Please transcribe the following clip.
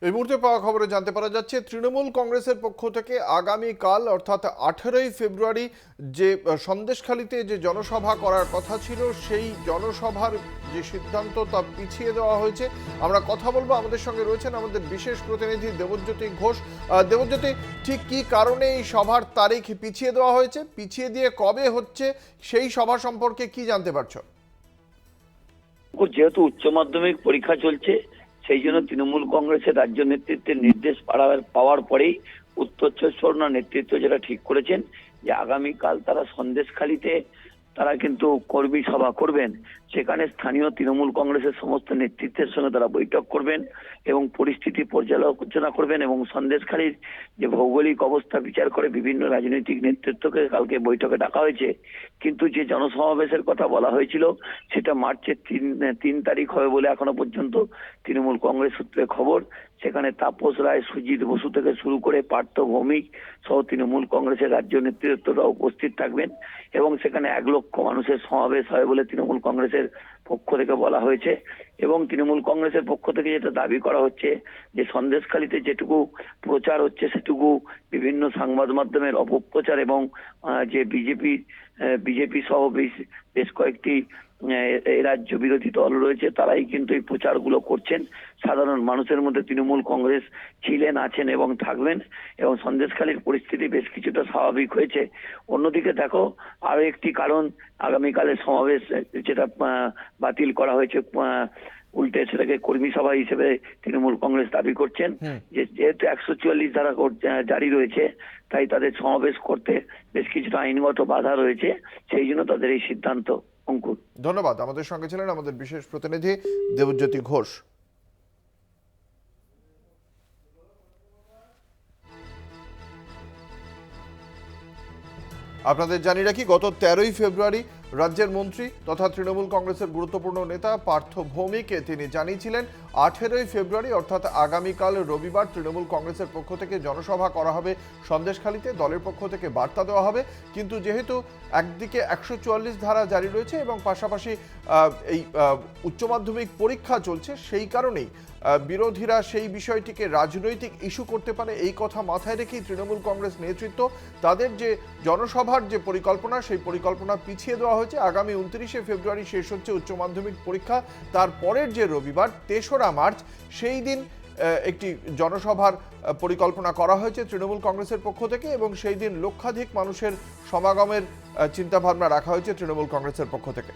এই মুহূর্তে পাওয়া খবরে জানতে পারা যাচ্ছে তৃণমূল কংগ্রেসের পক্ষ থেকে আগামীকাল অর্থাৎ 18ই ফেব্রুয়ারি যে সন্দেশখালীতে যে জনসভা করার কথা ছিল সেই জনসভার যে সিদ্ধান্ত তা পিছিয়ে দেওয়া হয়েছে। আমরা কথা বলবো, আমাদের সঙ্গে রয়েছেন আমাদের বিশেষ প্রতিনিধি দেবজ্যোতি ঘোষ। দেবজ্যোতি, ঠিক কি কারণে এই সভার তারিখ পিছিয়ে দেওয়া হয়েছে, পিছিয়ে দিয়ে কবে হচ্ছে, সেই সভা সম্পর্কে কি জানতে পারছো? যেহেতু উচ্চ মাধ্যমিক পরীক্ষা চলছে, সেই জন্য তৃণমূল কংগ্রেসের রাজ্য নেতৃত্বের নির্দেশ পাওয়ার পরেই উত্তর চব্বিশ পরগনা নেতৃত্ব যেটা ঠিক করেছেন যে আগামীকাল তারা সন্দেশখালীতে তারা কিন্তু কর্মী সভা করবেন। সেখানে স্থানীয় তৃণমূল কংগ্রেসের সমস্ত নেতৃত্বের সঙ্গে তারা বৈঠক করবেন এবং পরিস্থিতি পর্যালোচনা করবেন এবং সন্দেশখালীর যে ভৌগোলিক অবস্থা বিচার করে বিভিন্ন রাজনৈতিক নেতৃত্বকে কালকে বৈঠকে ডাকা হয়েছে। কিন্তু যে জনসমাবেশের কথা বলা হয়েছিল সেটা মার্চের 3 তারিখ হবে বলে এখনো পর্যন্ত তৃণমূল কংগ্রেস সূত্রে খবর। সেখানে তাপস রায়, সুজিত বসু থেকে শুরু করে পার্থ ভৌমিক সহ তৃণমূল কংগ্রেসের রাজ্য নেতৃত্বরা উপস্থিত থাকবেন এবং সেখানে 1 লক্ষ মানুষের সমাবেশ হয় বলে তৃণমূল কংগ্রেসের পক্ষ থেকে বলা হয়েছে। এবং তৃণমূল কংগ্রেসের পক্ষ থেকে যেটা দাবি করা হচ্ছে যে সন্দেশখালীতে যেটুকু প্রচার হচ্ছে সেটুকু বিভিন্ন সংবাদ মাধ্যমের অপপ্রচার এবং যে বিজেপি সহ বেশ কয়েকটি রাজ্য বিরোধী দল রয়েছে তারাই কিন্তু এই প্রচারগুলো করছেন। সাধারণ মানুষের মধ্যে তৃণমূল কংগ্রেস ছিলেন, আছেন এবং থাকবেন এবং সন্দেশখালীর পরিস্থিতি বেশ কিছুটা স্বাভাবিক হয়েছে। অন্যদিকে দেখো, আরো একটি কারণ আগামীকালের সমাবেশ যেটা বাতিল করা হয়েছে, উল্টে সেটাকে কর্মী সভা হিসেবে তৃণমূল কংগ্রেস দাবি করছেন যে যেহেতু 144 ধারা জারি রয়েছে তাই তাদের সমাবেশ করতে বেশ কিছুটা আইনগত বাধা রয়েছে, সেই জন্য তাদের এই সিদ্ধান্ত। অঙ্কুর, ধন্যবাদ। আমাদের সঙ্গে ছিলেন আমাদের বিশেষ প্রতিনিধি দেবজ্যোতি ঘোষ। আপনাদের জানিয়ে রাখি, গত 13ই ফেব্রুয়ারি রাজ্যের মন্ত্রী তথা তৃণমূল কংগ্রেসের গুরুত্বপূর্ণ নেতা পার্থ ভৌমিক তিনি জানিয়েছিলেন 18ই ফেব্রুয়ারি অর্থাৎ আগামীকাল রবিবার তৃণমূল কংগ্রেসের পক্ষ থেকে জনসভা করা হবে সন্দেশখালীতে, দলের পক্ষ থেকে বার্তা দেওয়া হবে। কিন্তু যেহেতু একদিকে 144 ধারা জারি রয়েছে এবং পাশাপাশি এই উচ্চ মাধ্যমিক পরীক্ষা চলছে, সেই কারণেই বিরোধীরা সেই বিষয়টিকে রাজনৈতিক ইস্যু করতে পারে এই কথা মাথায় রেখেই তৃণমূল কংগ্রেস নেতৃত্ব তাদের যে জনসভার যে পরিকল্পনা সেই পরিকল্পনা পিছিয়ে দেওয়া হয়েছে। আগামী 29শে ফেব্রুয়ারি শেষ হচ্ছে উচ্চ মাধ্যমিক পরীক্ষা, তারপরের যে রবিবার 3রা মার্চ সেই দিন একটি জনসভার পরিকল্পনা করা হয়েছে তৃণমূল কংগ্রেসের পক্ষ থেকে এবং সেই দিন লক্ষাধিক মানুষের সমাগমের চিন্তাভাবনা রাখা হয়েছে তৃণমূল কংগ্রেসের পক্ষ থেকে।